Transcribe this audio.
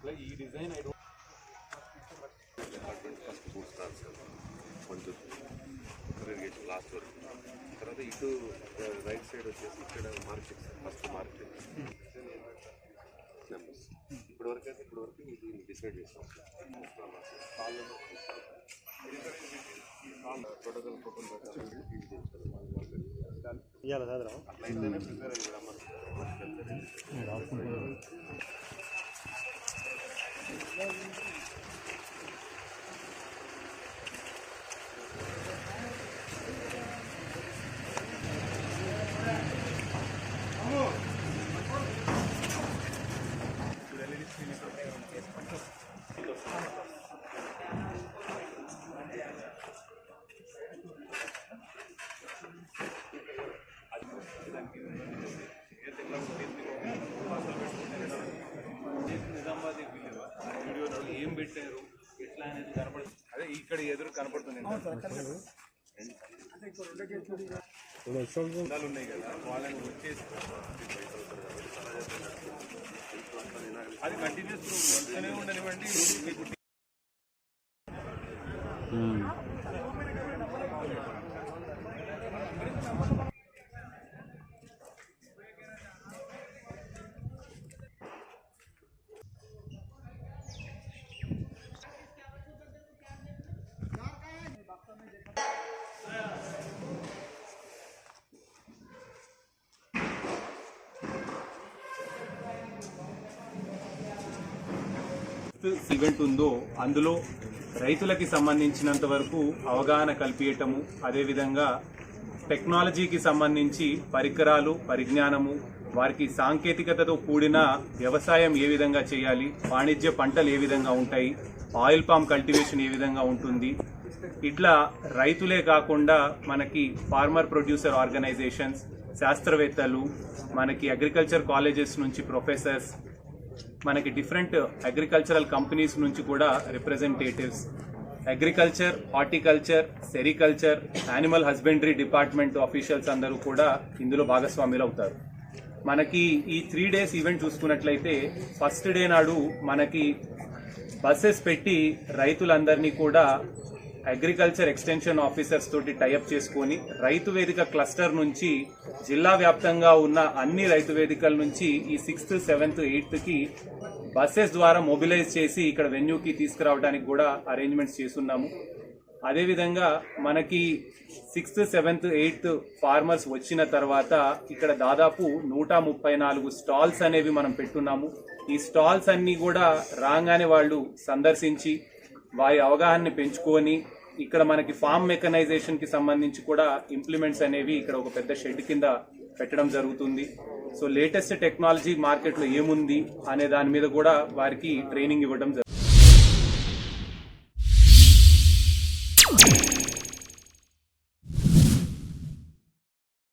ఈ design first 2 stars కొంచెం irrigation last వరకు, తర్వాత ఇటు రైట్ సైడ్ వచ్చేసి ఇక్కడ మార్కెట్ ఫస్ట్ మార్కెట్ నెంబర్స్ ఇప్పటివరకు ఇది డిసైడ్ చేస్తాం. అట్లయితేనే ప్రిపేర్ అయ్యి ఏం పెట్టారు ఎట్లా అనేది కనపడుతుంది. అదే ఇక్కడ ఎదురు కనపడుతుంది ఉన్నాయి కదా, వాళ్ళని వచ్చేసి అది కంటిన్యూస్ వస్తూనే ఉండనివ్వండి. ఈవెంట్ ఉందో అందులో రైతులకి సంబంధించినంత వరకు అవగాహన కల్పించటము, అదేవిధంగా టెక్నాలజీకి సంబంధించి పరికరాలు, పరిజ్ఞానము, వారికి సాంకేతికతతో కూడిన వ్యవసాయం ఏ విధంగా చేయాలి, వాణిజ్య పంటలు ఏ విధంగా ఉంటాయి, ఆయిల్ పామ్ కల్టివేషన్ ఏ విధంగా ఉంటుంది, ఇట్లా రైతులే కాకుండా మనకి ఫార్మర్ ప్రొడ్యూసర్ ఆర్గనైజేషన్స్, శాస్త్రవేత్తలు, మనకి అగ్రికల్చర్ కాలేజెస్ నుంచి ప్రొఫెసర్స్, మనకి డిఫరెంట్ అగ్రికల్చరల్ కంపెనీస్ నుంచి కూడా representatives, agriculture, horticulture, sericulture, animal husbandry department officials అందరూ కూడా ఇందులో భాగస్వాములు అవుతారు. మనకి ఈ 3 days ఈవెంట్ చూసుకున్నట్లయితే ఫస్ట్ డే నాడు మనకి బస్సెస్ పెట్టి రైతులందరినీ కూడా అగ్రికల్చర్ ఎక్స్టెన్షన్ ఆఫీసర్స్ తోటి టైఅప్ చేసుకొని రైతు వేదిక క్లస్టర్ నుంచి జిల్లా వ్యాప్తంగా ఉన్న అన్ని రైతు వేదికల నుంచి ఈ 6th, 7th, 8th బస్సెస్ ద్వారా మొబిలైజ్ చేసి ఇక్కడ వెన్యూకి తీసుకురావడానికి కూడా అరేంజ్మెంట్స్ చేస్తున్నాము. అదేవిధంగా మనకి 6th, 7th, 8th ఫార్మర్స్ వచ్చిన తర్వాత ఇక్కడ దాదాపు 134 స్టాల్స్ అనేవి మనం పెట్టున్నాము. ఈ స్టాల్స్ అన్ని కూడా రాగానే వాళ్ళు సందర్శించి వారి అవగాహనని పెంచుకొని ఇక్కడ మనకి ఫార్మ్ మెకనైజేషన్ కి సంబంధించి కూడా ఇంప్లిమెంట్స్ అనేవి ఇక్కడ ఒక పెద్ద షెడ్ కింద పెట్టడం జరుగుతుంది. సో లేటెస్ట్ టెక్నాలజీ మార్కెట్లో ఏముంది అనే దాని మీద కూడా వారికి ట్రైనింగ్ ఇవ్వడం జరుగుతుంది.